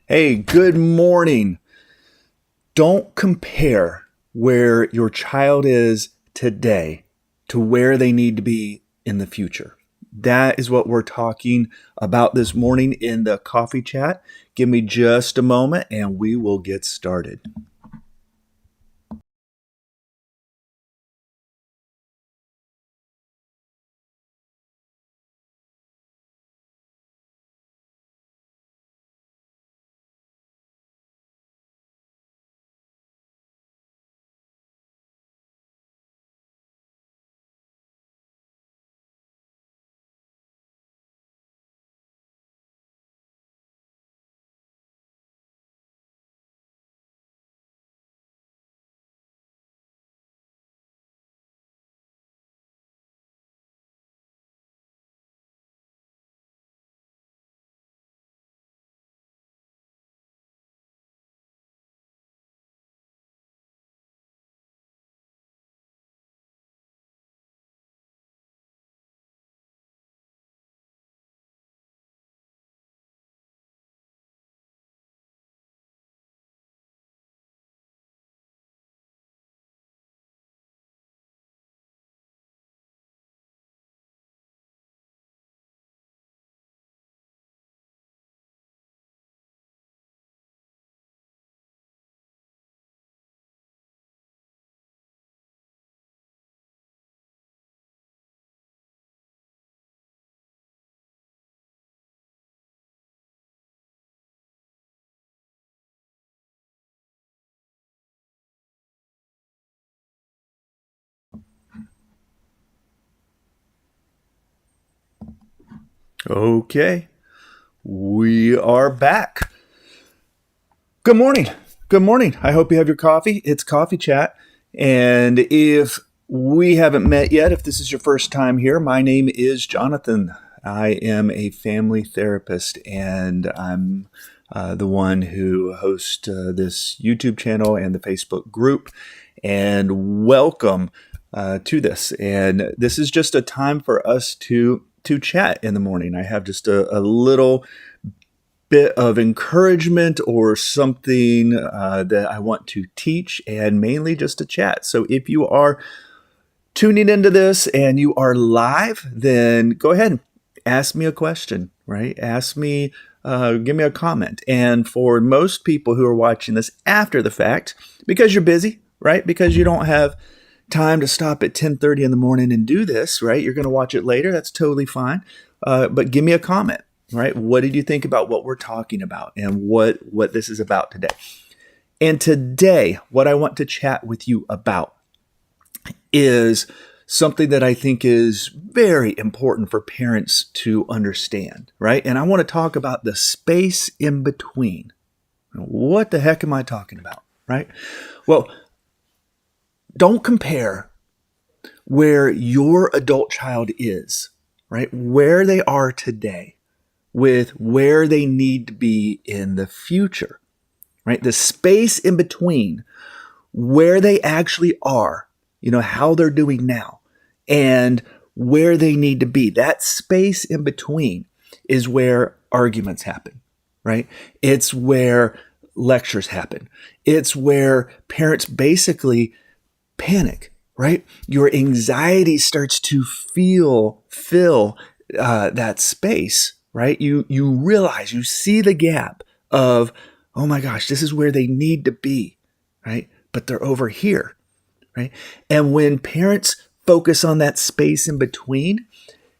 Hey, good morning. Don't compare where your child is today to where they need to be in the future. That is what we're talking about this morning in the coffee chat. Give me just a moment and we will get started. Okay, we are back. Good morning. Good morning. I hope you have your coffee. It's Coffee Chat. And if we haven't met yet, if this is your first time here, my name is Jonathan. I am a family therapist and I'm the one who hosts this YouTube channel and the Facebook group. And welcome to this. And this is just a time for us to chat in the morning. I have just a little bit of encouragement or something that I want to teach, and mainly just to chat. So if you are tuning into this and you are live, then go ahead and ask me a question, right? Ask me, give me a comment. And for most people who are watching this after the fact, because you're busy, right? Because you don't have time to stop at 10:30 in the morning and do this, right? You're going to watch it later. That's totally fine. But give me a comment. Right? What did you think about what we're talking about and what this is about today? And today, what I want to chat with you about is something that I think is very important for parents to understand, right? And I want to talk about the space in between. What the heck am I talking about, right? Well, don't compare where your adult child is, right? Where they are today with where they need to be in the future, right? The space in between where they actually are, how they're doing now, and where they need to be. That space in between is where arguments happen, right? It's where lectures happen. It's where parents basically panic, right? Your anxiety starts to fill that space, right? You realize, you see the gap of, oh my gosh, this is where they need to be, right? But they're over here, right? And when parents focus on that space in between,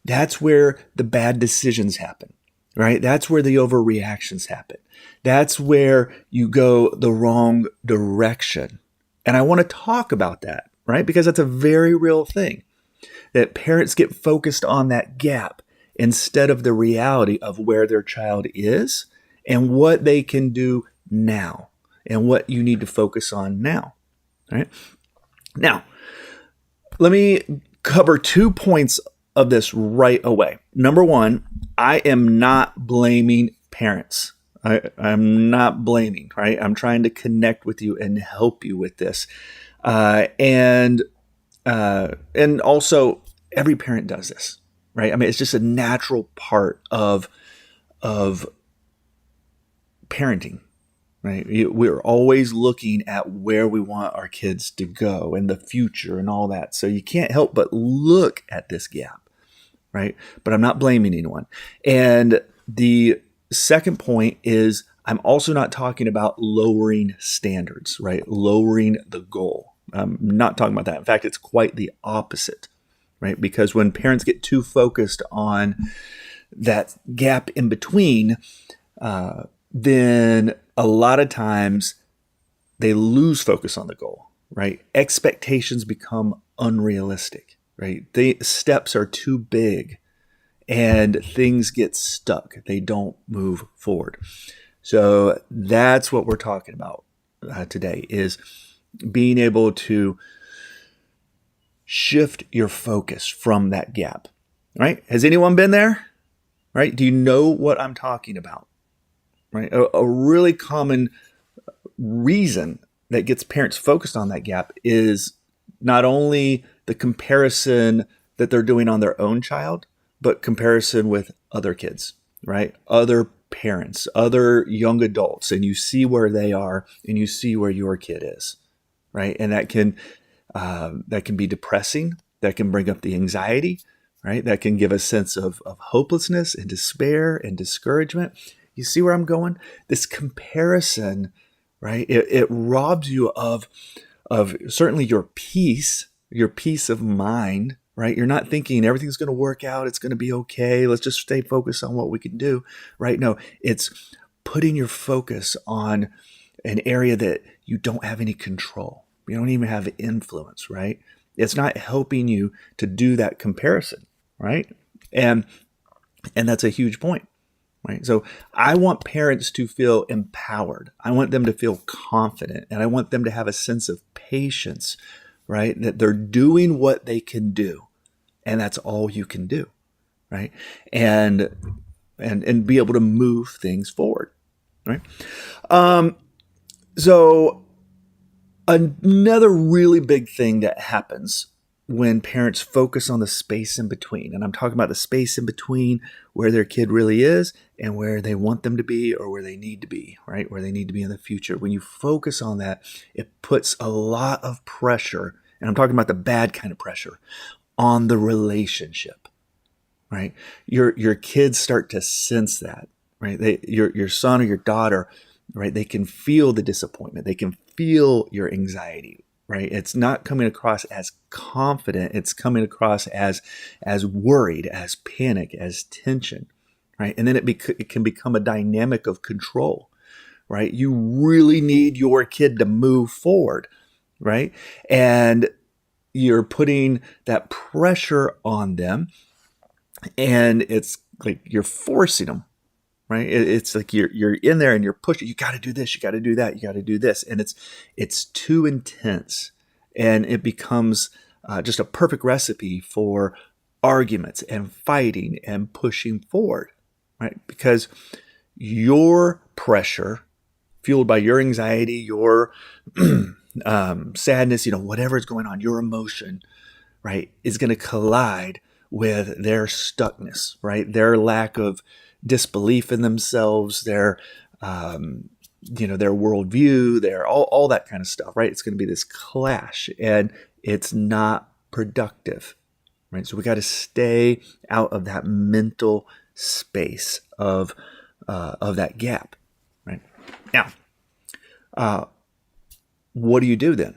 that's where the bad decisions happen, right? That's where the overreactions happen. That's where you go the wrong direction. And I want to talk about that, right? Because that's a very real thing, that parents get focused on that gap instead of the reality of where their child is and what they can do now and what you need to focus on now. Right? Now, let me cover 2 points of this right away. Number one, I am not blaming parents. I'm not blaming, right? I'm trying to connect with you and help you with this. And also, every parent does this, right? I mean, it's just a natural part of parenting, right? We're always looking at where we want our kids to go and the future and all that. So you can't help but look at this gap, right? But I'm not blaming anyone. And the second point is I'm also not talking about lowering standards, right? Lowering the goal. I'm not talking about that. In fact, it's quite the opposite, right? Because when parents get too focused on that gap in between, then a lot of times they lose focus on the goal, right? Expectations become unrealistic, right? The steps are too big and things get stuck. They don't move forward. So that's what we're talking about today, is being able to shift your focus from that gap, right? Has anyone been there, right? Do you know what I'm talking about, right? A really common reason that gets parents focused on that gap is not only the comparison that they're doing on their own child, but comparison with other kids, right? Other parents, other young adults, and you see where they are and you see where your kid is, right? And that can be depressing. That can bring up the anxiety, right? That can give a sense of hopelessness and despair and discouragement. You see where I'm going? This comparison, right? It robs you of certainly your peace of mind, right? You're not thinking everything's going to work out. It's going to be okay. Let's just stay focused on what we can do, right? No, it's putting your focus on an area that you don't have any control. You don't even have influence, right? It's not helping you to do that comparison, right? And that's a huge point, right? So I want parents to feel empowered. I want them to feel confident, and I want them to have a sense of patience, right? That they're doing what they can do, and that's all you can do, right? And be able to move things forward, right? So another really big thing that happens when parents focus on the space in between, and I'm talking about the space in between where their kid really is and where they want them to be or where they need to be, right? Where they need to be in the future. When you focus on that, it puts a lot of pressure, and I'm talking about the bad kind of pressure, on the relationship, right? Your kids start to sense that, right? Your son or your daughter, right? They can feel the disappointment. They can feel your anxiety, right? It's not coming across as confident. It's coming across as worried, as panic, as tension, right? And then it can become a dynamic of control, right? You really need your kid to move forward, right? And you're putting that pressure on them, and it's like you're forcing them, right? It's like you're in there and you're pushing. You got to do this. You got to do that. You got to do this, and it's too intense, and it becomes just a perfect recipe for arguments and fighting and pushing forward, right? Because your pressure, fueled by your anxiety, your sadness, whatever is going on, your emotion, right, is going to collide with their stuckness, right? Their lack of disbelief in themselves, their worldview, their all that kind of stuff, right? It's going to be this clash, and it's not productive, right? So we got to stay out of that mental space of that gap, right? Now, what do you do then,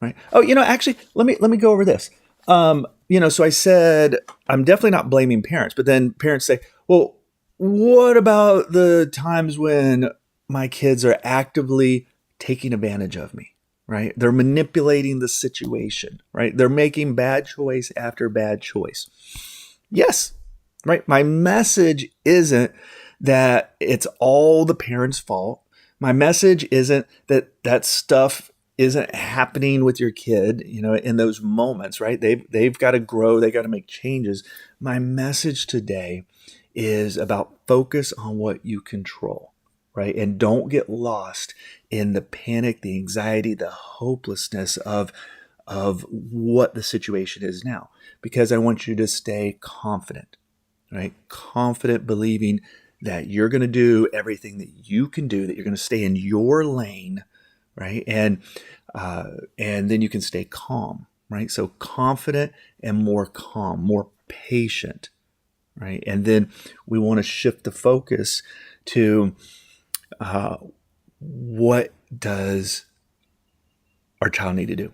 right? Oh, actually, let me go over this. So I said I'm definitely not blaming parents, but then parents say, well, what about the times when my kids are actively taking advantage of me, right? They're manipulating the situation, right? They're making bad choice after bad choice. Yes, right? My message isn't that it's all the parents' fault. My message isn't that stuff isn't happening with your kid, in those moments, right? They've got to grow. They got to make changes. My message today is about focus on what you control, right? And don't get lost in the panic, the anxiety, the hopelessness of what the situation is now, because I want you to stay confident, right? Confident, believing that you're going to do everything that you can do, that you're going to stay in your lane, right? And then you can stay calm, right? So confident and more calm, more patient, right? And then we want to shift the focus to what does our child need to do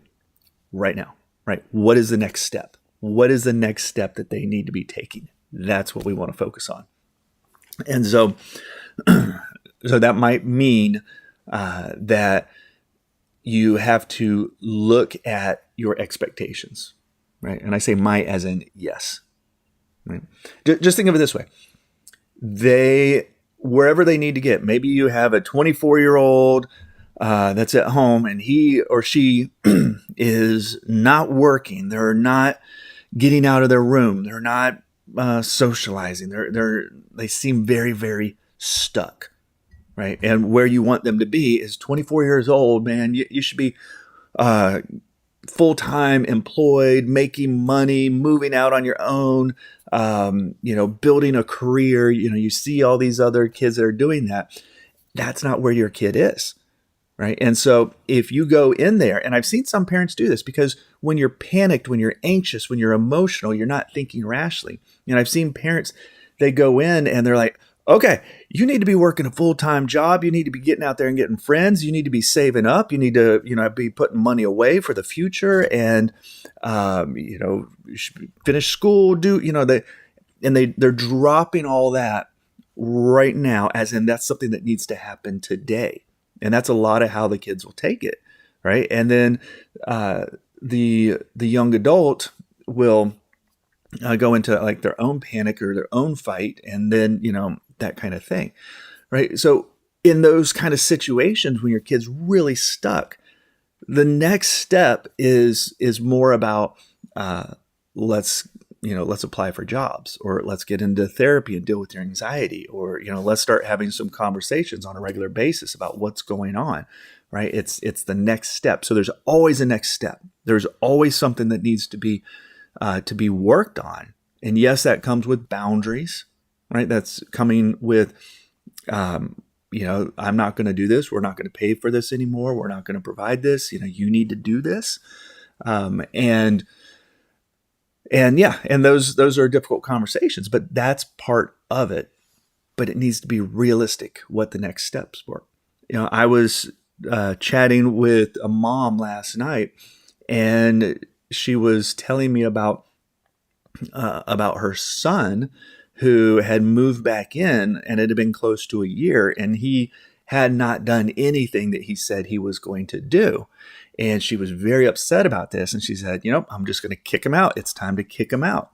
right now, right? What is the next step? What is the next step that they need to be taking? That's what we want to focus on. And so that might mean that you have to look at your expectations, right? And I say might as in yes, right? Just think of it this way. Wherever they need to get, maybe you have a 24-year-old that's at home and he or she is not working. They're not getting out of their room. They're not socializing. They seem very, very stuck, right? And where you want them to be is 24 years old, man. You should be full-time employed, making money, moving out on your own, building a career. You see all these other kids that are doing that. That's not where your kid is, right? And so if you go in there, and I've seen some parents do this, because when you're panicked, when you're anxious, when you're emotional, you're not thinking rationally. And I've seen parents, they go in and they're like, okay, you need to be working a full-time job. You need to be getting out there and getting friends. You need to be saving up. You need to, be putting money away for the future, and, you should finish school, they're dropping all that right now, as in that's something that needs to happen today. And that's a lot of how the kids will take it, right? And then the young adult will go into like their own panic or their own fight, and then that kind of thing, right? So in those kind of situations when your kid's really stuck, the next step is more about let's apply for jobs, or let's get into therapy and deal with your anxiety, or let's start having some conversations on a regular basis about what's going on, right? It's the next step. So there's always a next step. There's always something that needs to be worked on. And yes, that comes with boundaries, right? That's coming with I'm not going to do this. We're not going to pay for this anymore. We're not going to provide this. You need to do this. And those are difficult conversations, but that's part of it. But it needs to be realistic what the next steps were. I was chatting with a mom last night, and she was telling me about her son who had moved back in, and it had been close to a year, and he had not done anything that he said he was going to do. And she was very upset about this. And she said, I'm just going to kick him out. It's time to kick him out.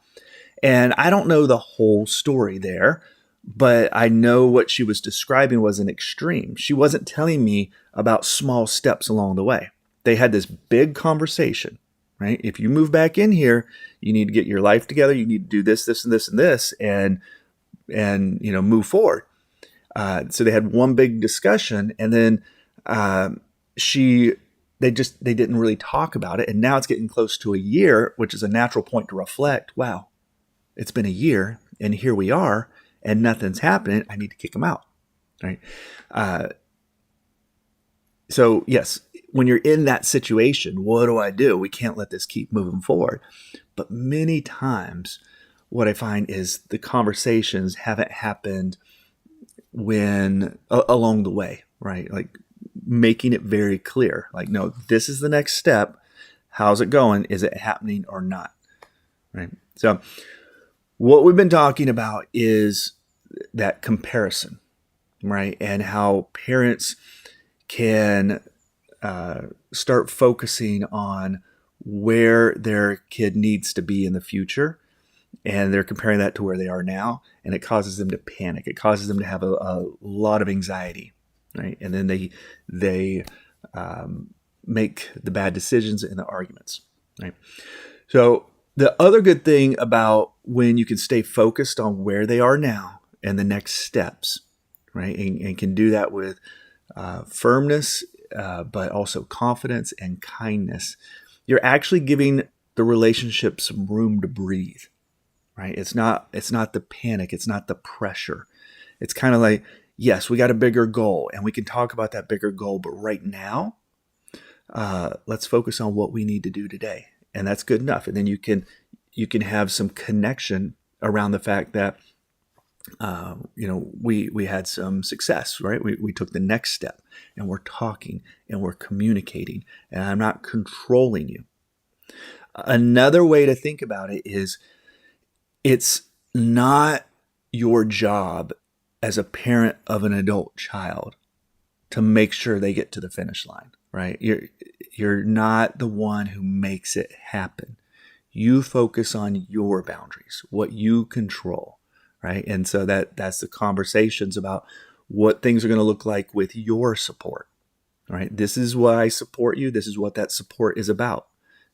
And I don't know the whole story there, but I know what she was describing was an extreme. She wasn't telling me about small steps along the way. They had this big conversation, right? If you move back in here, you need to get your life together. You need to do this, this, and this, and this, and move forward. So they had one big discussion, and then they didn't really talk about it. And now it's getting close to a year, which is a natural point to reflect. Wow, it's been a year, and here we are, and nothing's happening. I need to kick them out, right? So yes, when you're in that situation, what do? We can't let this keep moving forward. But many times what I find is the conversations haven't happened along the way, right? Like making it very clear, like, no, this is the next step. How's it going? Is it happening or not? Right. So what we've been talking about is that comparison, right? And how parents can start focusing on where their kid needs to be in the future, and they're comparing that to where they are now, and it causes them to panic. It causes them to have a lot of anxiety, right? And then they make the bad decisions and the arguments, right? So the other good thing about when you can stay focused on where they are now and the next steps, right? And can do that with firmness, but also confidence and kindness. You're actually giving the relationship some room to breathe, right? It's not the panic. It's not the pressure. It's kind of like, yes, we got a bigger goal and we can talk about that bigger goal, but right now, let's focus on what we need to do today. And that's good enough. And then you can have some connection around the fact that we had some success, right? We took the next step, and we're talking and we're communicating, and I'm not controlling you. Another way to think about it is it's not your job as a parent of an adult child to make sure they get to the finish line, right? You're not the one who makes it happen. You focus on your boundaries, what you control, right? And so that's the conversations about what things are going to look like with your support, right? This is why I support you. This is what that support is about.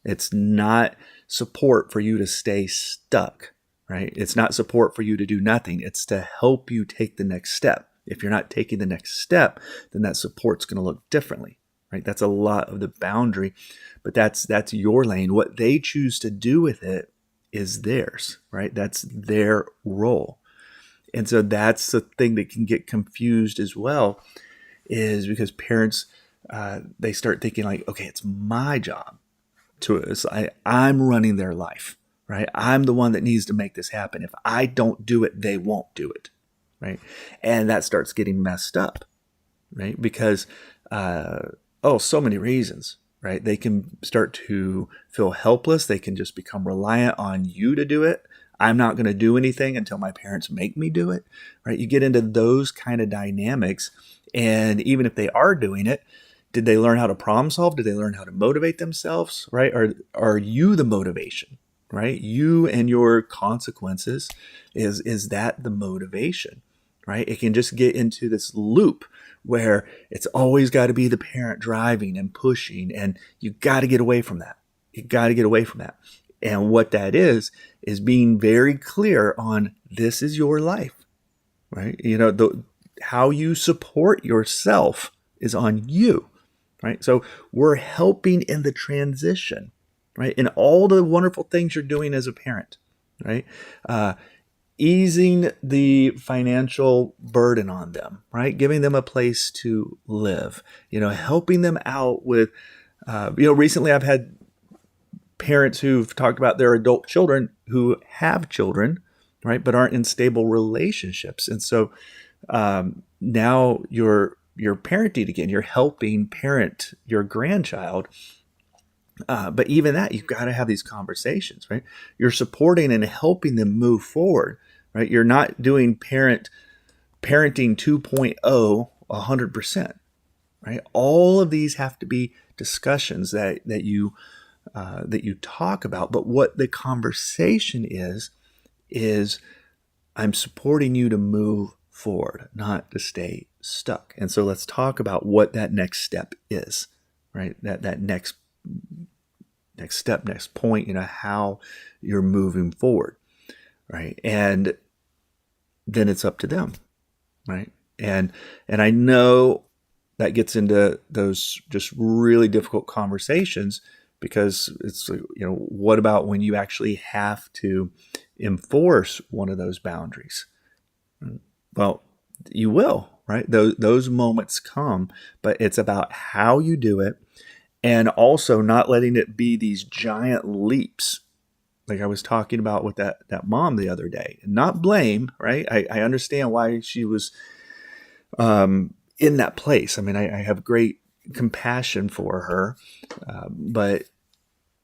It's not support for you to stay stuck, right? It's not support for you to do nothing. It's to help you take the next step. If you're not taking the next step, then that support's going to look differently, right? That's a lot of the boundary, but that's your lane. What they choose to do with it is theirs, right? That's their role. And so that's the thing that can get confused as well, is because parents, they start thinking like, okay, it's my job I'm running their life, right? I'm the one that needs to make this happen. If I don't do it, they won't do it, right? And that starts getting messed up, right? Because, so many reasons, right? They can start to feel helpless. They can just become reliant on you to do it. I'm not going to do anything until my parents make me do it, right? You get into those kind of dynamics. And even if they are doing it, did they learn how to problem solve? Did they learn how to motivate themselves, right? Are you the motivation, right? You and your consequences, is that the motivation, right? It can just get into this loop where it's always got to be the parent driving and pushing, and you got to get away from that. You got to get away from that. And what that is being very clear on, this is your life, right? How you support yourself is on you, right? So we're helping in the transition, right? In all the wonderful things you're doing as a parent, right? Easing the financial burden on them, right? Giving them a place to live, helping them out with, recently I've had parents who've talked about their adult children who have children, right, but aren't in stable relationships. And so now you're parenting again. You're helping parent your grandchild. But even that, you've got to have these conversations, right? You're supporting and helping them move forward, right? You're not doing parenting 2.0 100%, right? All of these have to be discussions that you talk about. But what the conversation is I'm supporting you to move forward, not to stay stuck. And so let's talk about what that next step is, right? That next step, next point, how you're moving forward, right? And then it's up to them, right? And I know that gets into those just really difficult conversations, because it's, what about when you actually have to enforce one of those boundaries? Well, you will, right? Those moments come, but it's about how you do it, and also not letting it be these giant leaps, like I was talking about with that mom the other day. Not blame, right? I understand why she was in that place. I mean, I have great compassion for her, but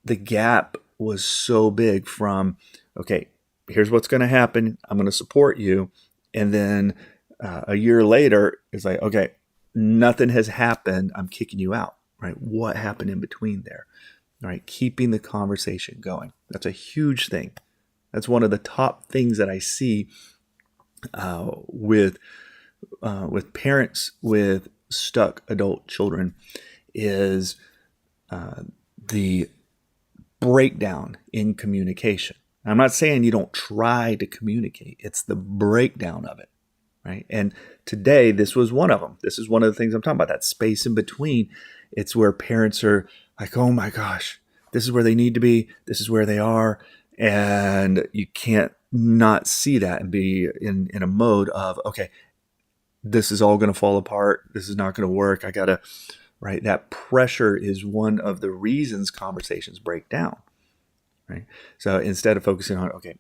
the gap was so big from, okay, here's what's going to happen. I'm going to support you. And then a year later, it's like, okay, nothing has happened. I'm kicking you out, right? What happened in between there, right? Keeping the conversation going. That's a huge thing. That's one of the top things that I see with parents with stuck adult children is the breakdown in communication. I'm not saying you don't try to communicate. It's the breakdown of it, right? And today, this was one of them. This is one of the things I'm talking about, that space in between. It's where parents are like, oh my gosh, this is where they need to be. This is where they are. And you can't not see that and be in a mode of, okay, this is all going to fall apart. This is not going to work. I got to, right? That pressure is one of the reasons conversations break down, right? So instead of focusing on, okay,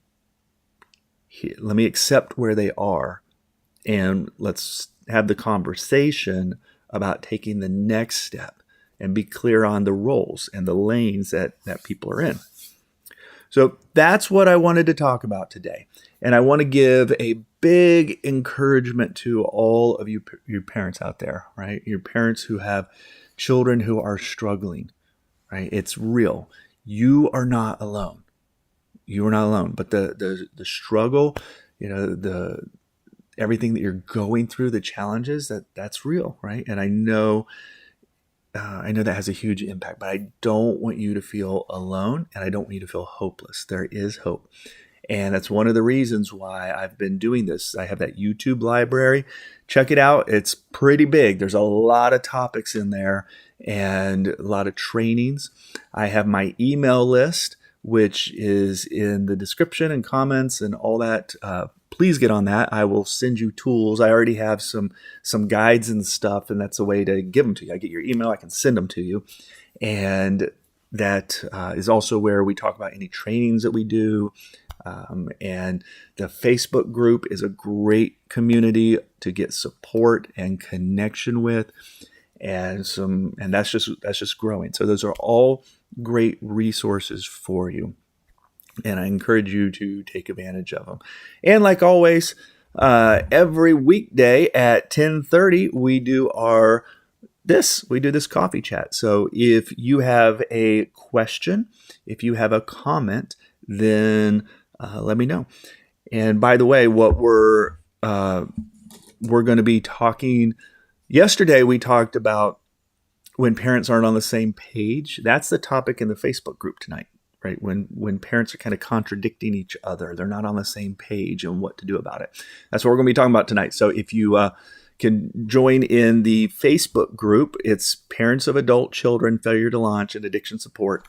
let me accept where they are and let's have the conversation about taking the next step and be clear on the roles and the lanes that people are in. So that's what I wanted to talk about today. And I want to give a big encouragement to all of you, your parents out there, right? Your parents who have children who are struggling, right? It's real. You are not alone. You are not alone. But the struggle, the everything that you're going through, the challenges, that's real, right? And I know that has a huge impact, but I don't want you to feel alone, and I don't want you to feel hopeless. There is hope. And that's one of the reasons why I've been doing this. I have that YouTube library. Check it out. It's pretty big. There's a lot of topics in there and a lot of trainings. I have my email list, which is in the description and comments and all that. Please get on that. I will send you tools. I already have some guides and stuff, and that's a way to give them to you. I get your email, I can send them to you. And that is also where we talk about any trainings that we do. And the Facebook group is a great community to get support and connection with, and that's just growing. So those are all great resources for you, and I encourage you to take advantage of them. And like always, every weekday at 10:30 we do this coffee chat. So if you have a question, if you have a comment, then let me know. And by the way, what we're going to be talking. Yesterday we talked about when parents aren't on the same page. That's the topic in the Facebook group tonight, right? When parents are kind of contradicting each other, they're not on the same page and what to do about it. That's what we're going to be talking about tonight. So if you can join in the Facebook group, it's Parents of Adult Children Failure to Launch and Addiction Support.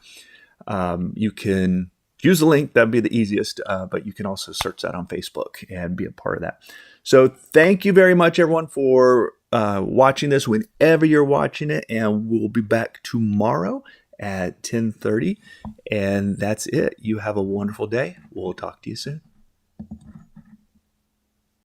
You can use the link. That'd be the easiest, but you can also search that on Facebook and be a part of that. So thank you very much, everyone, for watching this whenever you're watching it, and we'll be back tomorrow at 10:30, and that's it. You have a wonderful day. We'll talk to you soon.